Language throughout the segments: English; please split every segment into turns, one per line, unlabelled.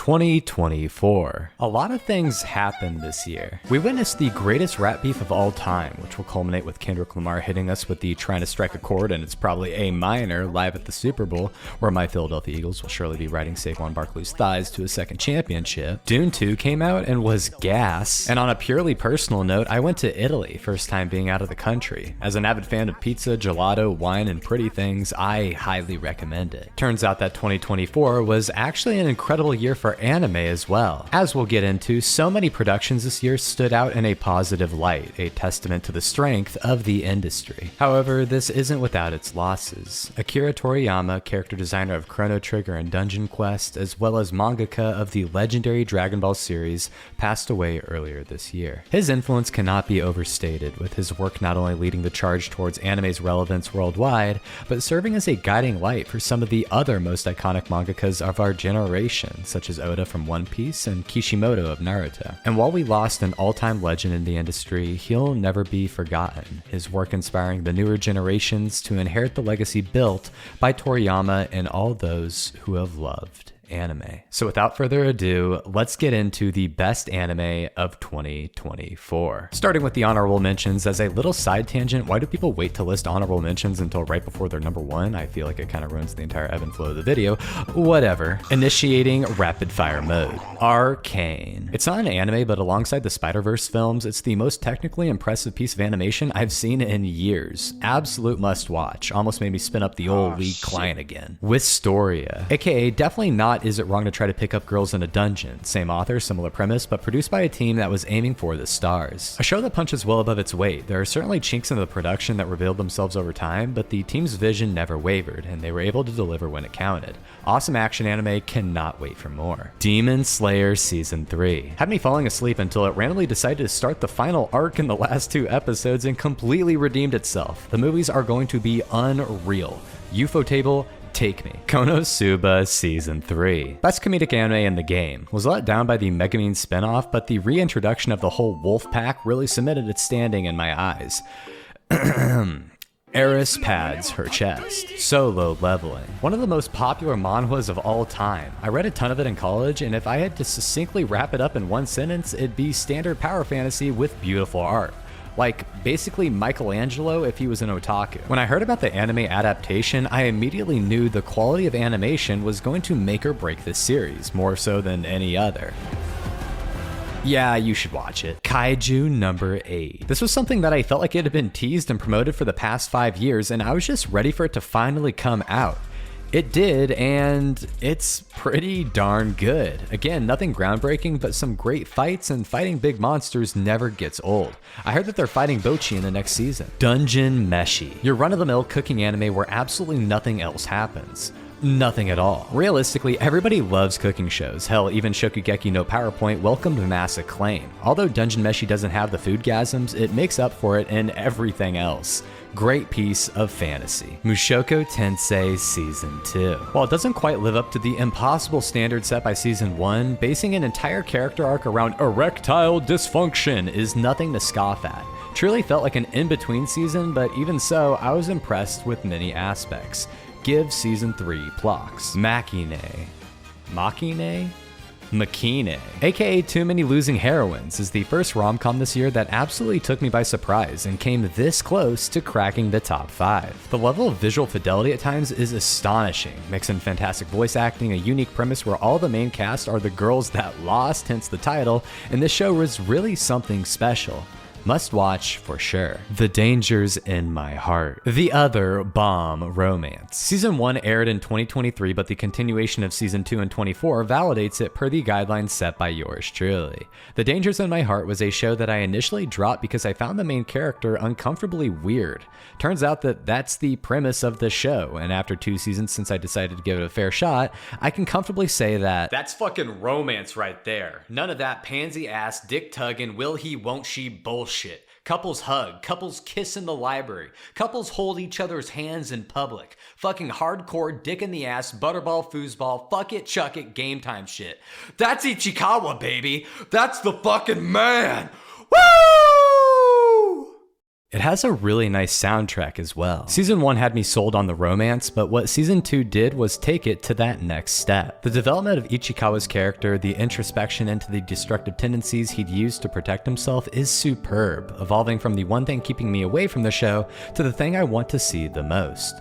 2024. A lot of things happened this year. We witnessed the greatest rap beef of all time, which will culminate with Kendrick Lamar hitting us with the "Trying to Strike a Chord" and it's probably A minor live at the Super Bowl, where my Philadelphia Eagles will surely be riding Saquon Barkley's thighs to a second championship. Dune 2 came out and was gas. And on a purely personal note, I went to Italy, first time being out of the country. As an avid fan of pizza, gelato, wine, and pretty things, I highly recommend it. Turns out that 2024 was actually an incredible year for anime as well. As we'll get into, so many productions this year stood out in a positive light, a testament to the strength of the industry. However, this isn't without its losses. Akira Toriyama, character designer of Chrono Trigger and Dungeon Quest, as well as mangaka of the legendary Dragon Ball series, passed away earlier this year. His influence cannot be overstated, with his work not only leading the charge towards anime's relevance worldwide, but serving as a guiding light for some of the other most iconic mangakas of our generation, such as Oda from One Piece and Kishimoto of Naruto. And while we lost an all-time legend in the industry, he'll never be forgotten, his work inspiring the newer generations to inherit the legacy built by Toriyama and all those who have loved anime. So without further ado, let's get into the best anime of 2024. Starting with the honorable mentions, as a little side tangent, why do people wait to list honorable mentions until right before they're number one? I feel like it kind of ruins the entire ebb and flow of the video. Whatever. Initiating rapid fire mode. Arcane. It's not an anime, but alongside the Spider-Verse films, it's the most technically impressive piece of animation I've seen in years. Absolute must watch. Almost made me spin up the old League client again. Wistoria, aka definitely not Is It Wrong to Try to Pick Up Girls in a Dungeon. Same author, similar premise, but produced by a team that was aiming for the stars. A show that punches well above its weight. There are certainly chinks in the production that revealed themselves over time, but the team's vision never wavered, and they were able to deliver when it counted. Awesome action anime, cannot wait for more. Demon Slayer Season 3. Had me falling asleep until it randomly decided to start the final arc in the last 2 episodes and completely redeemed itself. The movies are going to be unreal. UFO Table, take me. Konosuba Season 3. Best comedic anime in the game. Was let down by the Megumin spinoff, but the reintroduction of the whole wolf pack really cemented its standing in my eyes. Eris pads her chest. Solo leveling. One of the most popular manhwas of all time. I read a ton of it in college, and if I had to succinctly wrap it up in one sentence, it'd be standard power fantasy with beautiful art. Like, basically Michelangelo if he was an otaku. When I heard about the anime adaptation, I immediately knew the quality of animation was going to make or break this series, more so than any other. Yeah, you should watch it. Kaiju number 8. This was something that I felt like it had been teased and promoted for the past 5 years, and I was just ready for it to finally come out. It did, and it's pretty darn good. Again, nothing groundbreaking, but some great fights, and fighting big monsters never gets old. I heard that they're fighting Bocchi in the next season. Dungeon Meshi. Your run-of-the-mill cooking anime where absolutely nothing else happens. Nothing at all. Realistically, everybody loves cooking shows. Hell, even Shokugeki no PowerPoint welcomed mass acclaim. Although Dungeon Meshi doesn't have the foodgasms, it makes up for it in everything else. Great piece of fantasy. Mushoku Tensei Season 2. While it doesn't quite live up to the impossible standard set by Season 1, basing an entire character arc around erectile dysfunction is nothing to scoff at. Truly felt like an in-between season, but even so, I was impressed with many aspects. Give Season 3 plaques. Makine, aka Too Many Losing Heroines, is the first rom-com this year that absolutely took me by surprise and came this close to cracking the top 5. The level of visual fidelity at times is astonishing, mixing fantastic voice acting, a unique premise where all the main cast are the girls that lost, hence the title, and this show was really something special. Must watch for sure. The Dangers in My Heart. The other bomb romance. Season 1 aired in 2023, but the continuation of Season 2 in 24 validates it per the guidelines set by yours truly. The Dangers in My Heart was a show that I initially dropped because I found the main character uncomfortably weird. Turns out that that's the premise of the show, and after 2 seasons since I decided to give it a fair shot, I can comfortably say that that's fucking romance right there. None of that pansy ass, dick tugging, will he, won't she bullshit. Couples hug, couples kiss in the library, couples hold each other's hands in public, fucking hardcore dick in the ass, butterball, foosball, fuck it, chuck it, game time shit. That's Ichikawa, baby. That's the fucking man. Woo! It has a really nice soundtrack as well. Season 1 had me sold on the romance, but what Season 2 did was take it to that next step. The development of Ichikawa's character, the introspection into the destructive tendencies he'd used to protect himself is superb, evolving from the one thing keeping me away from the show to the thing I want to see the most.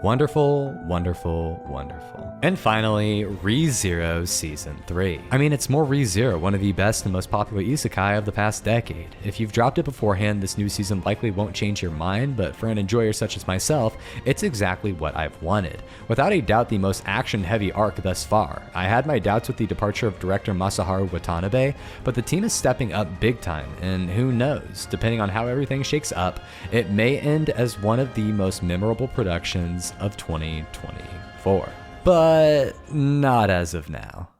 Wonderful, wonderful, wonderful. And finally, ReZero Season 3. I mean, it's more ReZero, one of the best and most popular isekai of the past decade. If you've dropped it beforehand, this new season likely won't change your mind, but for an enjoyer such as myself, it's exactly what I've wanted. Without a doubt, the most action-heavy arc thus far. I had my doubts with the departure of director Masaharu Watanabe, but the team is stepping up big time, and who knows, depending on how everything shakes up, it may end as one of the most memorable productions of 2024. But not as of now.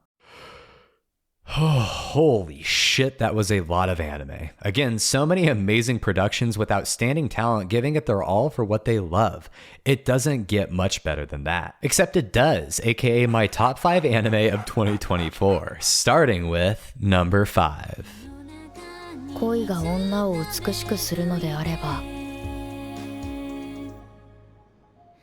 Holy shit, that was a lot of anime. Again, so many amazing productions with outstanding talent giving it their all for what they love. It doesn't get much better than that. Except it does, aka my top 5 anime of 2024, starting with number 5.
恋が女を美しくするのであれば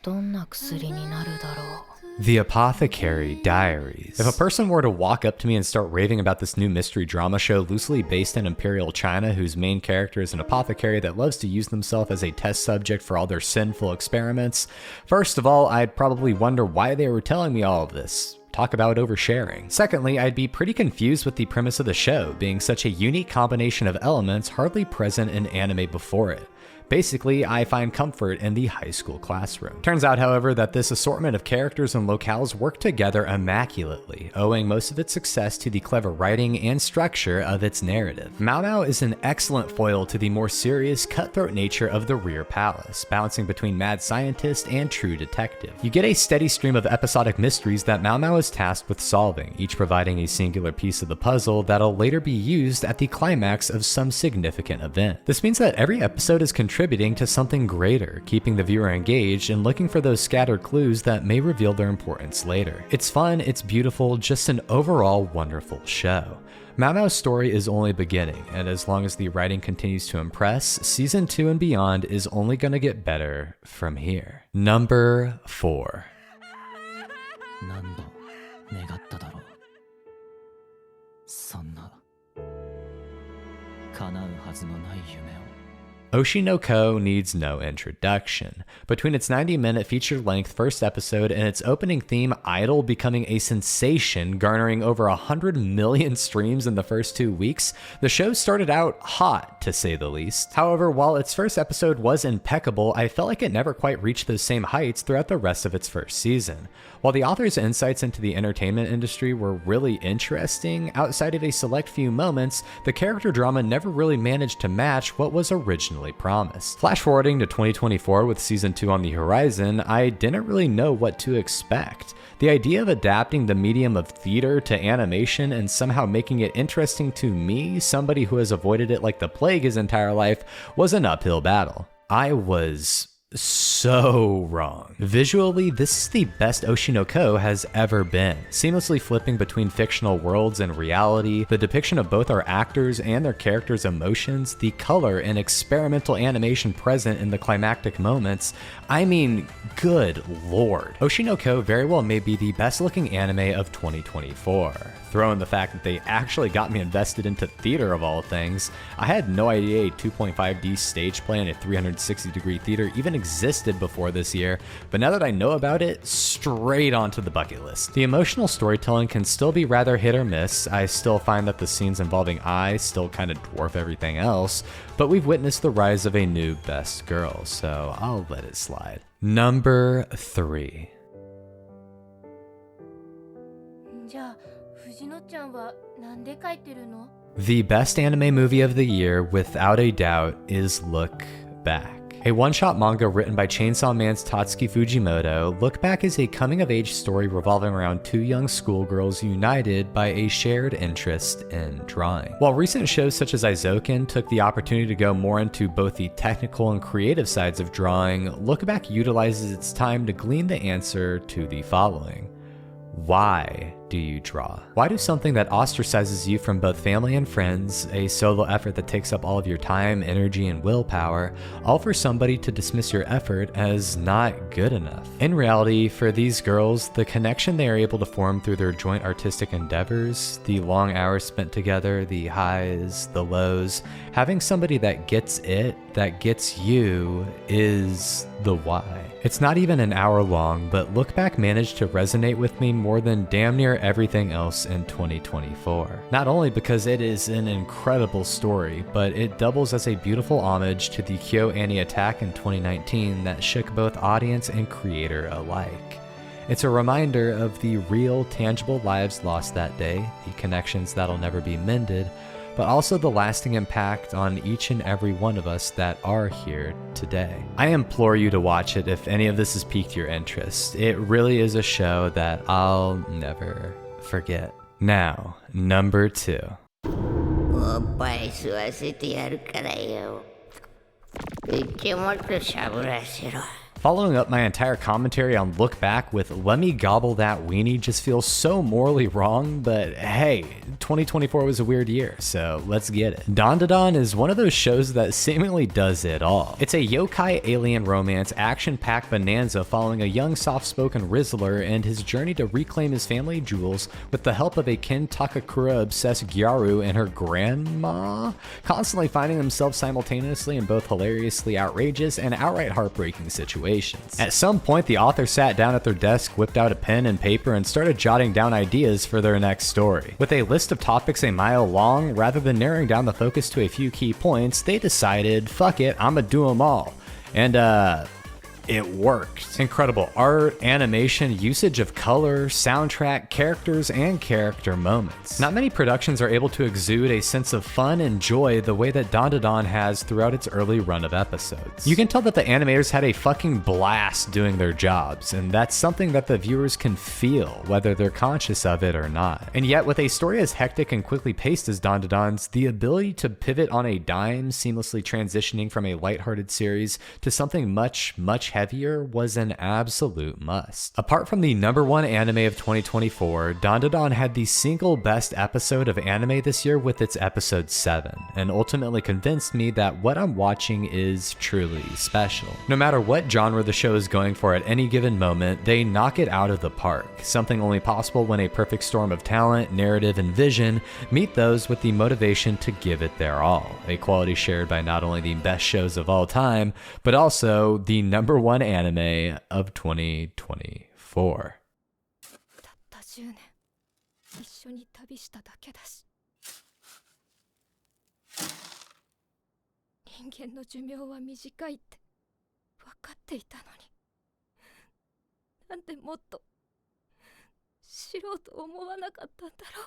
どんな薬になるだろう
The Apothecary Diaries. If a person were to walk up to me and start raving about this new mystery drama show loosely based in Imperial China whose main character is an apothecary that loves to use themselves as a test subject for all their sinful experiments, first of all, I'd probably wonder why they were telling me all of this. Talk about oversharing. Secondly, I'd be pretty confused with the premise of the show, being such a unique combination of elements hardly present in anime before it. Basically, I find comfort in the high school classroom. Turns out, however, that this assortment of characters and locales work together immaculately, owing most of its success to the clever writing and structure of its narrative. Mao Mao is an excellent foil to the more serious, cutthroat nature of the Rear Palace, balancing between mad scientist and true detective. You get a steady stream of episodic mysteries that Mao Mao is tasked with solving, each providing a singular piece of the puzzle that'll later be used at the climax of some significant event. This means that every episode is contributing to something greater, keeping the viewer engaged and looking for those scattered clues that may reveal their importance later. It's fun, it's beautiful, just an overall wonderful show. Mao Mao's story is only beginning, and as long as the writing continues to impress, Season 2 and beyond is only gonna get better from here. Number 4.
何度願っただろうそんな叶うはずのない夢を
Oshi no Ko needs no introduction. Between its 90-minute feature-length first episode and its opening theme, Idol, becoming a sensation, garnering over 100 million streams in the first 2 weeks, the show started out hot, to say the least. However, while its first episode was impeccable, I felt like it never quite reached those same heights throughout the rest of its first season. While the author's insights into the entertainment industry were really interesting, outside of a select few moments, the character drama never really managed to match what was originally promised. Flash forwarding to 2024 with Season 2 on the horizon, I didn't really know what to expect. The idea of adapting the medium of theater to animation and somehow making it interesting to me, somebody who has avoided it like the plague his entire life, was an uphill battle. I was so wrong. Visually, this is the best Oshi no Ko has ever been. Seamlessly flipping between fictional worlds and reality, the depiction of both our actors and their characters' emotions, the color and experimental animation present in the climactic moments, I mean, good lord. Oshi no Ko very well may be the best looking anime of 2024. Throw in the fact that they actually got me invested into theater of all things. I had no idea a 2.5D stage play in a 360-degree theater even existed before this year, but now that I know about it, straight onto the bucket list. The emotional storytelling can still be rather hit or miss. I still find that the scenes involving Ai still kind of dwarf everything else, but we've witnessed the rise of a new best girl, so I'll let it slide. Number 3.
じゃあ藤野ちゃんはなんで書いてるの
The best anime movie of the year, without a doubt, is Look Back. A one-shot manga written by Chainsaw Man's Tatsuki Fujimoto, Look Back is a coming-of-age story revolving around 2 young schoolgirls united by a shared interest in drawing. While recent shows such as Aizoken took the opportunity to go more into both the technical and creative sides of drawing, Look Back utilizes its time to glean the answer to the following. Why do you draw? Why do something that ostracizes you from both family and friends, a solo effort that takes up all of your time, energy, and willpower, all for somebody to dismiss your effort as not good enough? In reality, for these girls, the connection they are able to form through their joint artistic endeavors, the long hours spent together, the highs, the lows, having somebody that gets it, that gets you, is the why. It's not even an hour long, but Look Back managed to resonate with me more than damn near everything else in 2024. Not only because it is an incredible story, but it doubles as a beautiful homage to the KyoAni attack in 2019 that shook both audience and creator alike. It's a reminder of the real, tangible lives lost that day, the connections that'll never be mended, but also the lasting impact on each and every one of us that are here today. I implore you to watch it if any of this has piqued your interest. It really is a show that I'll never forget. Now, number 2.
おっぱい吸わせてやるからよ。口もっとしゃぶらせろ。
Following up my entire commentary on Look Back with Let Me Gobble That Weenie just feels so morally wrong, but hey, 2024 was a weird year, so let's get it. Dandadan is one of those shows that seemingly does it all. It's a yokai alien romance action-packed bonanza following a young soft-spoken Rizzler and his journey to reclaim his family jewels with the help of a Ken Takakura-obsessed Gyaru and her grandma, constantly finding themselves simultaneously in both hilariously outrageous and outright heartbreaking situations. At some point, the author sat down at their desk, whipped out a pen and paper, and started jotting down ideas for their next story. With a list of topics a mile long, rather than narrowing down the focus to a few key points, they decided, fuck it, I'ma do them all. And it worked. Incredible art, animation, usage of color, soundtrack, characters, and character moments. Not many productions are able to exude a sense of fun and joy the way that Dandadan has throughout its early run of episodes. You can tell that the animators had a fucking blast doing their jobs, and that's something that the viewers can feel, whether they're conscious of it or not. And yet, with a story as hectic and quickly paced as Dandadan's, the ability to pivot on a dime, seamlessly transitioning from a lighthearted series to something much heavier was an absolute must. Apart from the #1 anime of 2024, Dandadan had the single best episode of anime this year with its episode 7, and ultimately convinced me that what I'm watching is truly special. No matter what genre the show is going for at any given moment, they knock it out of the park, something only possible when a perfect storm of talent, narrative, and vision meet those with the motivation to give it their all, a quality shared by not only the best shows of all time, but also the #1 anime of 2024.
たった10年一緒に旅しただけだし、人間の寿命は短いって分かっていたのに、なんでもっと知ろうと思わなかったんだろう。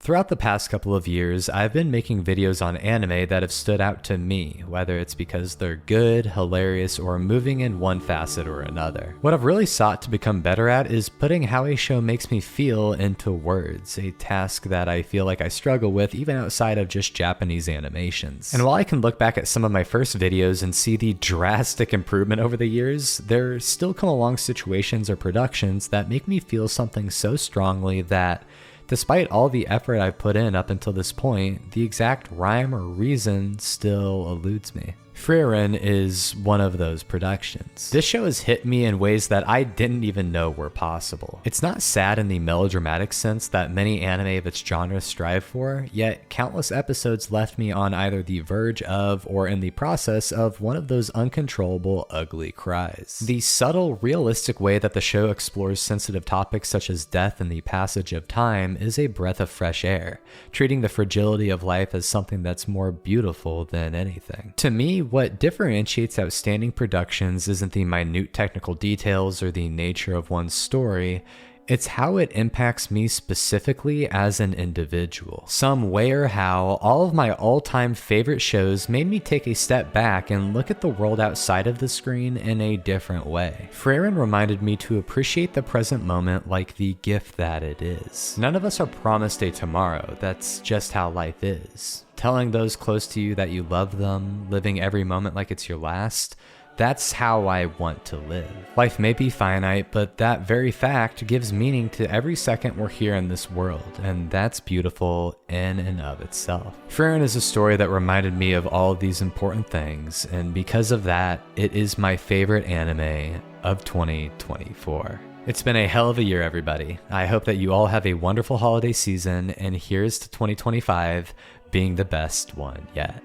Throughout the past couple of years, I've been making videos on anime that have stood out to me, whether it's because they're good, hilarious, or moving in one facet or another. What I've really sought to become better at is putting how a show makes me feel into words, a task that I feel like I struggle with even outside of just Japanese animations. And while I can look back at some of my first videos and see the drastic improvement over the years, there still come along situations or productions that make me feel something so strongly that despite all the effort I've put in up until this point, the exact rhyme or reason still eludes me. Frieren is one of those productions. This show has hit me in ways that I didn't even know were possible. It's not sad in the melodramatic sense that many anime of its genre strive for, yet countless episodes left me on either the verge of or in the process of one of those uncontrollable ugly cries. The subtle, realistic way that the show explores sensitive topics such as death and the passage of time is a breath of fresh air, treating the fragility of life as something that's more beautiful than anything. To me, what differentiates outstanding productions isn't the minute technical details or the nature of one's story, it's how it impacts me specifically as an individual. Some way or how, all of my all-time favorite shows made me take a step back and look at the world outside of the screen in a different way. Frieren reminded me to appreciate the present moment like the gift that it is. None of us are promised a tomorrow, that's just how life is. Telling those close to you that you love them, living every moment like it's your last, that's how I want to live. Life may be finite, but that very fact gives meaning to every second we're here in this world, and that's beautiful in and of itself. Frieren is a story that reminded me of all of these important things, and because of that, it is my favorite anime of 2024. It's been a hell of a year, everybody. I hope that you all have a wonderful holiday season, and here's to 2025 being the best one yet.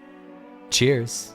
Cheers!